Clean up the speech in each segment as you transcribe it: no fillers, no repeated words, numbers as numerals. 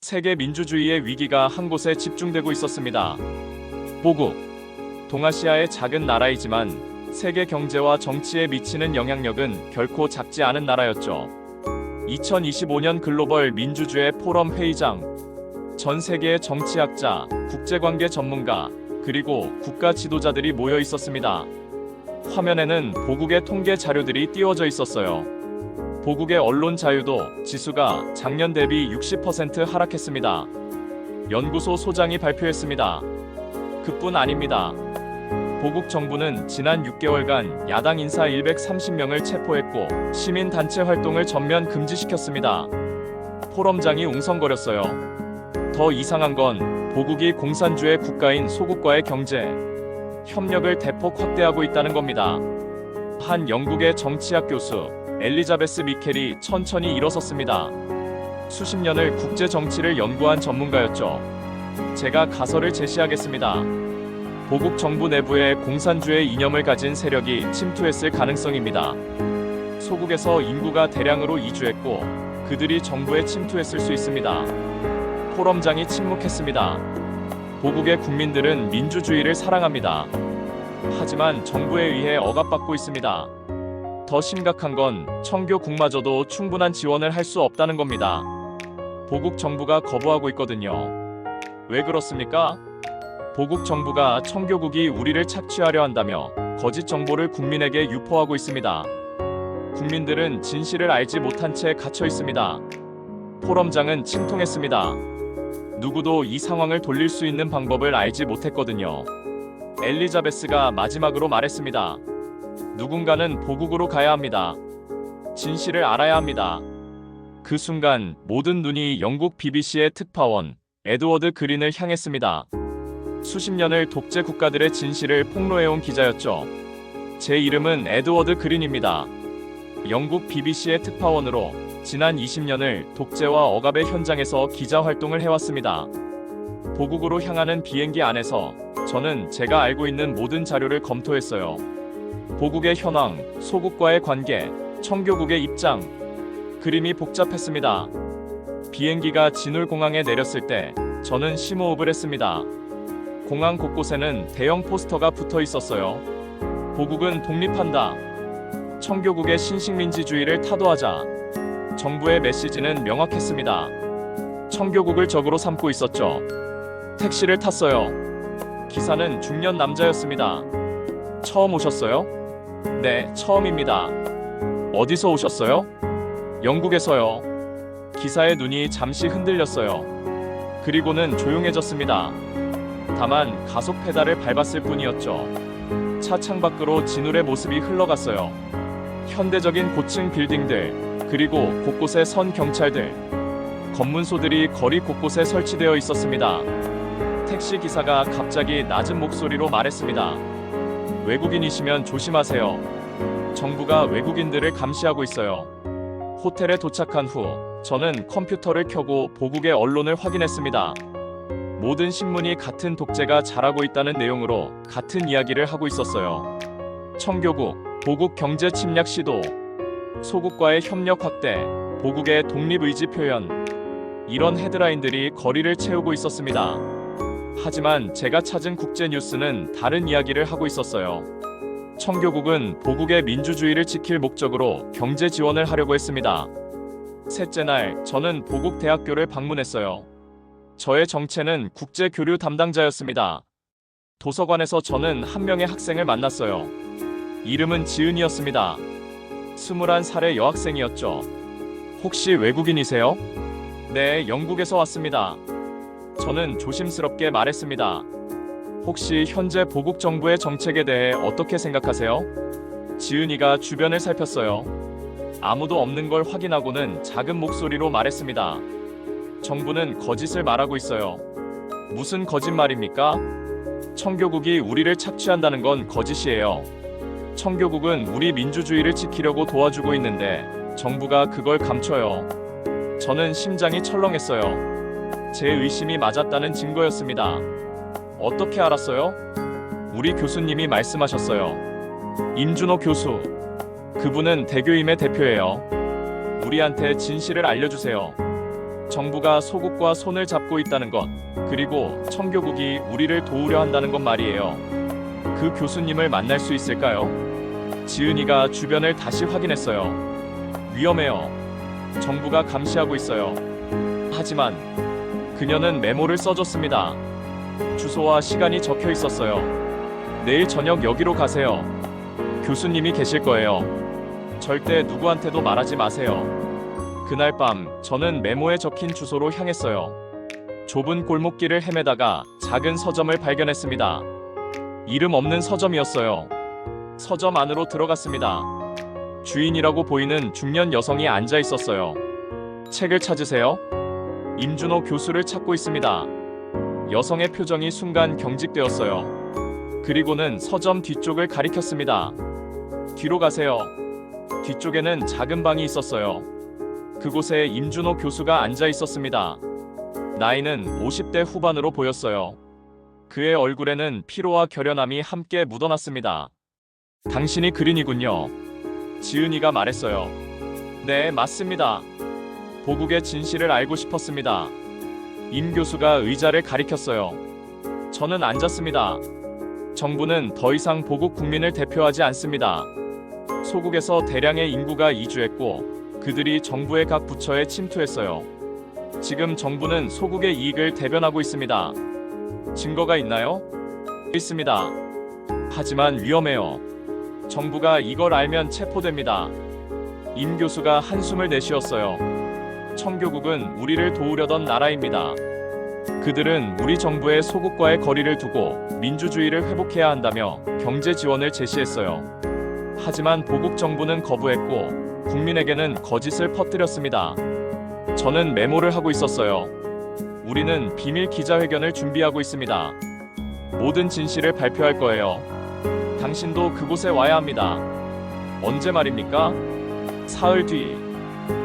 세계 민주주의의 위기가 한 곳에 집중되고 있었습니다. 보국. 동아시아의 작은 나라이지만 세계 경제와 정치에 미치는 영향력은 결코 작지 않은 나라였죠. 2025년 글로벌 민주주의 포럼 회의장. 전 세계의 정치학자, 국제관계 전문가, 그리고 국가 지도자들이 모여 있었습니다. 화면에는 보국의 통계 자료들이 띄워져 있었어요. 보국의 언론 자유도 지수가 작년 대비 60% 하락했습니다. 연구소 소장이 발표했습니다. 그뿐 아닙니다. 보국 정부는 지난 6개월간 야당 인사 130명을 체포했고 시민단체 활동을 전면 금지시켰습니다. 포럼장이 웅성거렸어요. 더 이상한 건 보국이 공산주의 국가인 소국과의 경제 협력을 대폭 확대하고 있다는 겁니다. 한 영국의 정치학 교수 엘리자베스 미켈이 천천히 일어섰습니다. 수십 년을 국제 정치를 연구한 전문가였죠. 제가 가설을 제시하겠습니다. 보국 정부 내부에 공산주의 이념을 가진 세력이 침투했을 가능성입니다. 소국에서 인구가 대량으로 이주했고 그들이 정부에 침투했을 수 있습니다. 포럼장이 침묵했습니다. 보국의 국민들은 민주주의를 사랑합니다. 하지만 정부에 의해 억압받고 있습니다. 더 심각한 건 청교국마저도 충분한 지원을 할 수 없다는 겁니다. 보국 정부가 거부하고 있거든요. 왜 그렇습니까? 보국 정부가 청교국이 우리를 착취하려 한다며 거짓 정보를 국민에게 유포하고 있습니다. 국민들은 진실을 알지 못한 채 갇혀 있습니다. 포럼장은 침통했습니다. 누구도 이 상황을 돌릴 수 있는 방법을 알지 못했거든요. 엘리자베스가 마지막으로 말했습니다. 누군가는 보국으로 가야 합니다. 진실을 알아야 합니다. 그 순간 모든 눈이 영국 BBC의 특파원 에드워드 그린을 향했습니다. 수십 년을 독재 국가들의 진실을 폭로해온 기자였죠. 제 이름은 에드워드 그린입니다. 영국 BBC의 특파원으로 지난 20년을 독재와 억압의 현장에서 기자 활동을 해왔습니다. 보국으로 향하는 비행기 안에서 저는 제가 알고 있는 모든 자료를 검토했어요. 보국의 현황, 소국과의 관계, 청교국의 입장. 그림이 복잡했습니다. 비행기가 진울공항에 내렸을 때 저는 심호흡을 했습니다. 공항 곳곳에는 대형 포스터가 붙어 있었어요. 보국은 독립한다. 청교국의 신식민지주의를 타도하자. 정부의 메시지는 명확했습니다. 청교국을 적으로 삼고 있었죠. 택시를 탔어요. 기사는 중년 남자였습니다. 처음 오셨어요? 네, 처음입니다. 어디서 오셨어요? 영국에서요. 기사의 눈이 잠시 흔들렸어요. 그리고는 조용해졌습니다. 다만 가속 페달을 밟았을 뿐이었죠. 차 창밖으로 진울의 모습이 흘러갔어요. 현대적인 고층 빌딩들, 그리고 곳곳에 선 경찰들, 검문소들이 거리 곳곳에 설치되어 있었습니다. 택시 기사가 갑자기 낮은 목소리로 말했습니다. 외국인이시면 조심하세요. 정부가 외국인들을 감시하고 있어요. 호텔에 도착한 후 저는 컴퓨터를 켜고 보국의 언론을 확인했습니다. 모든 신문이 같은 독재가 잘하고 있다는 내용으로 같은 이야기를 하고 있었어요. 청교국, 보국 경제 침략 시도, 소국과의 협력 확대, 보국의 독립의지 표현. 이런 헤드라인들이 거리를 채우고 있었습니다. 하지만 제가 찾은 국제뉴스는 다른 이야기를 하고 있었어요. 청교국은 보국의 민주주의를 지킬 목적으로 경제 지원을 하려고 했습니다. 셋째 날, 저는 보국 대학교를 방문했어요. 저의 정체는 국제 교류 담당자였습니다. 도서관에서 저는 한 명의 학생을 만났어요. 이름은 지은이었습니다. 21살의 여학생이었죠. 혹시 외국인이세요? 네, 영국에서 왔습니다. 저는 조심스럽게 말했습니다. 혹시 현재 보국 정부의 정책에 대해 어떻게 생각하세요? 지은이가 주변을 살폈어요. 아무도 없는 걸 확인하고는 작은 목소리로 말했습니다. 정부는 거짓을 말하고 있어요. 무슨 거짓말입니까? 청교국이 우리를 착취한다는 건 거짓이에요. 청교국은 우리 민주주의를 지키려고 도와주고 있는데 정부가 그걸 감춰요. 저는 심장이 철렁했어요. 제 의심이 맞았다는 증거였습니다. 어떻게 알았어요? 우리 교수님이 말씀하셨어요. 임준호 교수. 그분은 대교임의 대표예요. 우리한테 진실을 알려주세요. 정부가 소국과 손을 잡고 있다는 것, 그리고 청교국이 우리를 도우려 한다는 것 말이에요. 그 교수님을 만날 수 있을까요? 지은이가 주변을 다시 확인했어요. 위험해요. 정부가 감시하고 있어요. 하지만 그녀는 메모를 써줬습니다. 주소와 시간이 적혀 있었어요. 내일 저녁 여기로 가세요. 교수님이 계실 거예요. 절대 누구한테도 말하지 마세요. 그날 밤 저는 메모에 적힌 주소로 향했어요. 좁은 골목길을 헤매다가 작은 서점을 발견했습니다. 이름 없는 서점이었어요. 서점 안으로 들어갔습니다. 주인이라고 보이는 중년 여성이 앉아 있었어요. 책을 찾으세요? 임준호 교수를 찾고 있습니다. 여성의 표정이 순간 경직되었어요. 그리고는 서점 뒤쪽을 가리켰습니다. 뒤로 가세요. 뒤쪽에는 작은 방이 있었어요. 그곳에 임준호 교수가 앉아 있었습니다. 나이는 50대 후반으로 보였어요. 그의 얼굴에는 피로와 결연함이 함께 묻어났습니다. 당신이 그린이군요. 지은이가 말했어요. 네, 맞습니다. 보국의 진실을 알고 싶었습니다. 임 교수가 의자를 가리켰어요. 저는 앉았습니다. 정부는 더 이상 보국 국민을 대표하지 않습니다. 소국에서 대량의 인구가 이주했고 그들이 정부의 각 부처에 침투했어요. 지금 정부는 소국의 이익을 대변하고 있습니다. 증거가 있나요? 있습니다. 하지만 위험해요. 정부가 이걸 알면 체포됩니다. 임 교수가 한숨을 내쉬었어요. 청교국은 우리를 도우려던 나라입니다. 그들은 우리 정부의 소국과의 거리를 두고 민주주의를 회복해야 한다며 경제 지원을 제시했어요. 하지만 보국 정부는 거부했고 국민에게는 거짓을 퍼뜨렸습니다. 저는 메모를 하고 있었어요. 우리는 비밀 기자회견을 준비하고 있습니다. 모든 진실을 발표할 거예요. 당신도 그곳에 와야 합니다. 언제 말입니까? 사흘 뒤.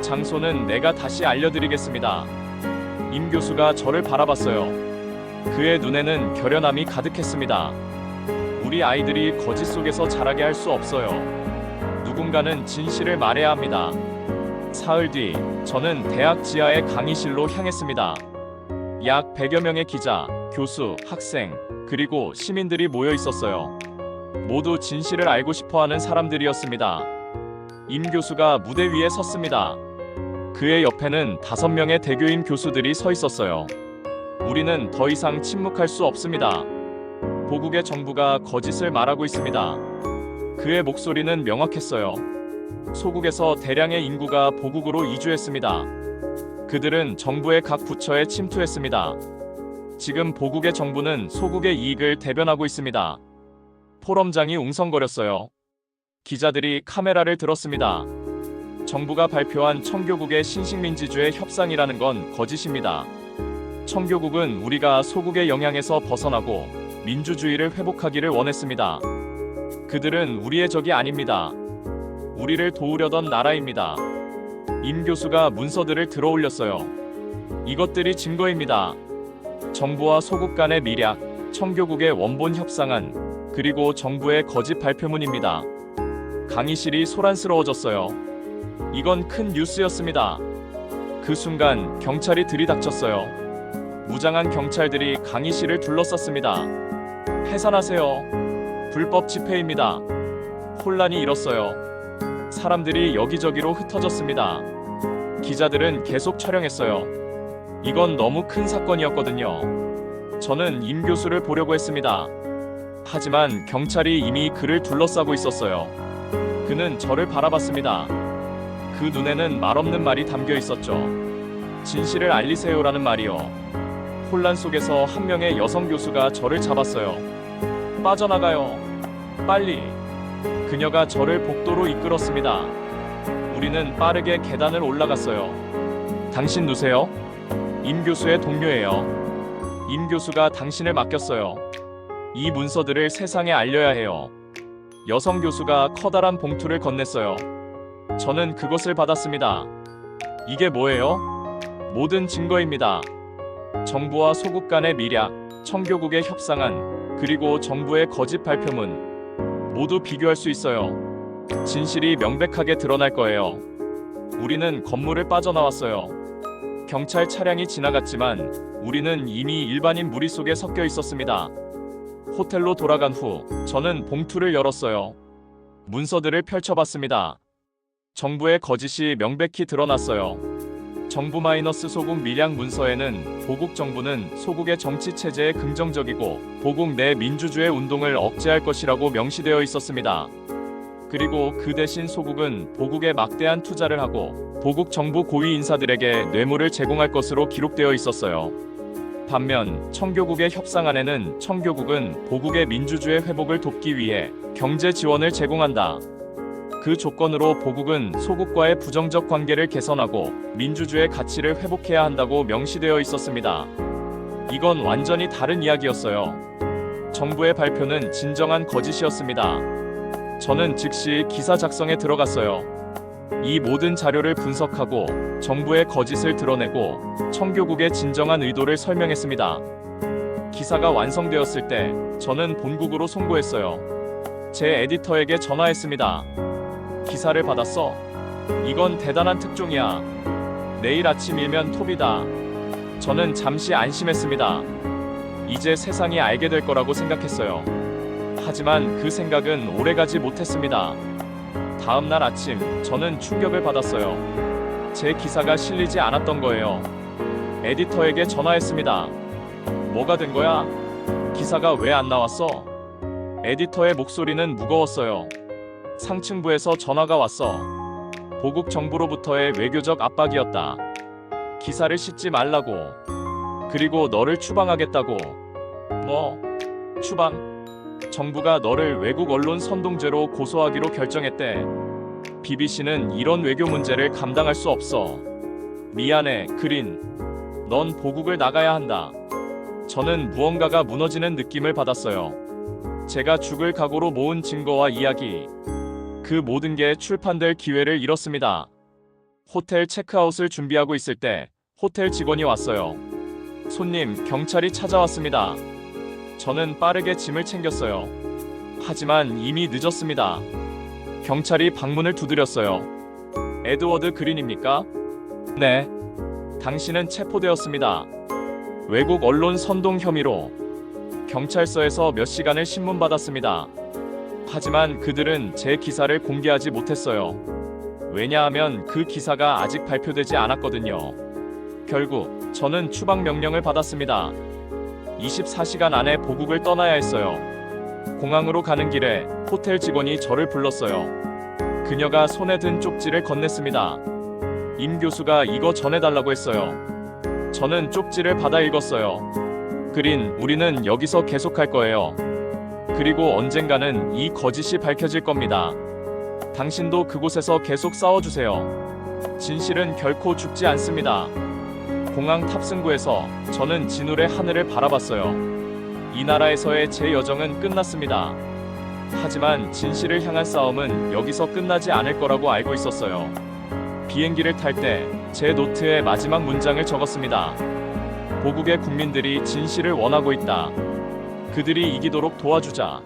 장소는 내가 다시 알려드리겠습니다. 임 교수가 저를 바라봤어요. 그의 눈에는 결연함이 가득했습니다. 우리 아이들이 거짓 속에서 자라게 할 수 없어요. 누군가는 진실을 말해야 합니다. 사흘 뒤, 저는 대학 지하의 강의실로 향했습니다. 약 100여 명의 기자, 교수, 학생, 그리고 시민들이 모여 있었어요. 모두 진실을 알고 싶어하는 사람들이었습니다. 임 교수가 무대 위에 섰습니다. 그의 옆에는 5명의 대교인 교수들이 서 있었어요. 우리는 더 이상 침묵할 수 없습니다. 보국의 정부가 거짓을 말하고 있습니다. 그의 목소리는 명확했어요. 소국에서 대량의 인구가 보국으로 이주했습니다. 그들은 정부의 각 부처에 침투했습니다. 지금 보국의 정부는 소국의 이익을 대변하고 있습니다. 포럼장이 웅성거렸어요. 기자들이 카메라를 들었습니다. 정부가 발표한 청교국의 신식민지주의 협상이라는 건 거짓입니다. 청교국은 우리가 소국의 영향에서 벗어나고 민주주의를 회복하기를 원했습니다. 그들은 우리의 적이 아닙니다. 우리를 도우려던 나라입니다. 임 교수가 문서들을 들어올렸어요. 이것들이 증거입니다. 정부와 소국 간의 밀약, 청교국의 원본 협상안, 그리고 정부의 거짓 발표문입니다. 강의실이 소란스러워졌어요. 이건 큰 뉴스였습니다. 그 순간 경찰이 들이닥쳤어요. 무장한 경찰들이 강의실을 둘러쌌습니다. 해산하세요. 불법 집회입니다. 혼란이 일었어요. 사람들이 여기저기로 흩어졌습니다. 기자들은 계속 촬영했어요. 이건 너무 큰 사건이었거든요. 저는 임 교수를 보려고 했습니다. 하지만 경찰이 이미 그를 둘러싸고 있었어요. 그는 저를 바라봤습니다. 그 눈에는 말없는 말이 담겨 있었죠. 진실을 알리세요라는 말이요. 혼란 속에서 한 명의 여성 교수가 저를 잡았어요. 빠져나가요. 빨리. 그녀가 저를 복도로 이끌었습니다. 우리는 빠르게 계단을 올라갔어요. 당신 누세요? 임 교수의 동료예요. 임 교수가 당신을 맡겼어요. 이 문서들을 세상에 알려야 해요. 여성 교수가 커다란 봉투를 건넸어요. 저는 그것을 받았습니다. 이게 뭐예요? 모든 증거입니다. 정부와 소국 간의 밀약, 청교국의 협상안, 그리고 정부의 거짓 발표문 모두 비교할 수 있어요. 진실이 명백하게 드러날 거예요. 우리는 건물을 빠져나왔어요. 경찰 차량이 지나갔지만 우리는 이미 일반인 무리 속에 섞여 있었습니다. 호텔로 돌아간 후 저는 봉투를 열었어요. 문서들을 펼쳐봤습니다. 정부의 거짓이 명백히 드러났어요. 정부 마이너스 소국 밀양 문서에는 보국 정부는 소국의 정치 체제에 긍정적이고 보국 내 민주주의 운동을 억제할 것이라고 명시되어 있었습니다. 그리고 그 대신 소국은 보국에 막대한 투자를 하고 보국 정부 고위 인사들에게 뇌물을 제공할 것으로 기록되어 있었어요. 반면 청교국의 협상안에는 청교국은 보국의 민주주의 회복을 돕기 위해 경제 지원을 제공한다. 그 조건으로 보국은 소국과의 부정적 관계를 개선하고 민주주의 가치를 회복해야 한다고 명시되어 있었습니다. 이건 완전히 다른 이야기였어요. 정부의 발표는 진정한 거짓이었습니다. 저는 즉시 기사 작성에 들어갔어요. 이 모든 자료를 분석하고 정부의 거짓을 드러내고 청교국의 진정한 의도를 설명했습니다. 기사가 완성되었을 때 저는 본국으로 송고했어요. 제 에디터에게 전화했습니다. 기사를 받았어. 이건 대단한 특종이야. 내일 아침이면 톱이다. 저는 잠시 안심했습니다. 이제 세상이 알게 될 거라고 생각했어요. 하지만 그 생각은 오래가지 못했습니다. 다음 날 아침 저는 충격을 받았어요. 제 기사가 실리지 않았던 거예요. 에디터에게 전화했습니다. 뭐가 된 거야? 기사가 왜 안 나왔어? 에디터의 목소리는 무거웠어요. 상층부에서 전화가 왔어. 보국 정부로부터의 외교적 압박이었다. 기사를 싣지 말라고. 그리고 너를 추방하겠다고. 뭐? 추방? 정부가 너를 외국 언론 선동죄로 고소하기로 결정했대. BBC는 이런 외교 문제를 감당할 수 없어. 미안해, 그린. 넌 보국을 나가야 한다. 저는 무언가가 무너지는 느낌을 받았어요. 제가 죽을 각오로 모은 증거와 이야기. 그 모든 게 출판될 기회를 잃었습니다. 호텔 체크아웃을 준비하고 있을 때 호텔 직원이 왔어요. 손님, 경찰이 찾아왔습니다. 저는 빠르게 짐을 챙겼어요. 하지만 이미 늦었습니다. 경찰이 방문을 두드렸어요. 에드워드 그린입니까? 네. 당신은 체포되었습니다. 외국 언론 선동 혐의로. 경찰서에서 몇 시간을 신문받았습니다. 하지만 그들은 제 기사를 공개하지 못했어요. 왜냐하면 그 기사가 아직 발표되지 않았거든요. 결국 저는 추방 명령을 받았습니다. 24시간 안에 보국을 떠나야 했어요. 공항으로 가는 길에 호텔 직원이 저를 불렀어요. 그녀가 손에 든 쪽지를 건넸습니다. 임 교수가 이거 전해달라고 했어요. 저는 쪽지를 받아 읽었어요. 그린, 우리는 여기서 계속할 거예요. 그리고 언젠가는 이 거짓이 밝혀질 겁니다. 당신도 그곳에서 계속 싸워주세요. 진실은 결코 죽지 않습니다. 공항 탑승구에서 저는 진울의 하늘을 바라봤어요. 이 나라에서의 제 여정은 끝났습니다. 하지만 진실을 향한 싸움은 여기서 끝나지 않을 거라고 알고 있었어요. 비행기를 탈 때 제 노트에 마지막 문장을 적었습니다. 보국의 국민들이 진실을 원하고 있다. 그들이 이기도록 도와주자.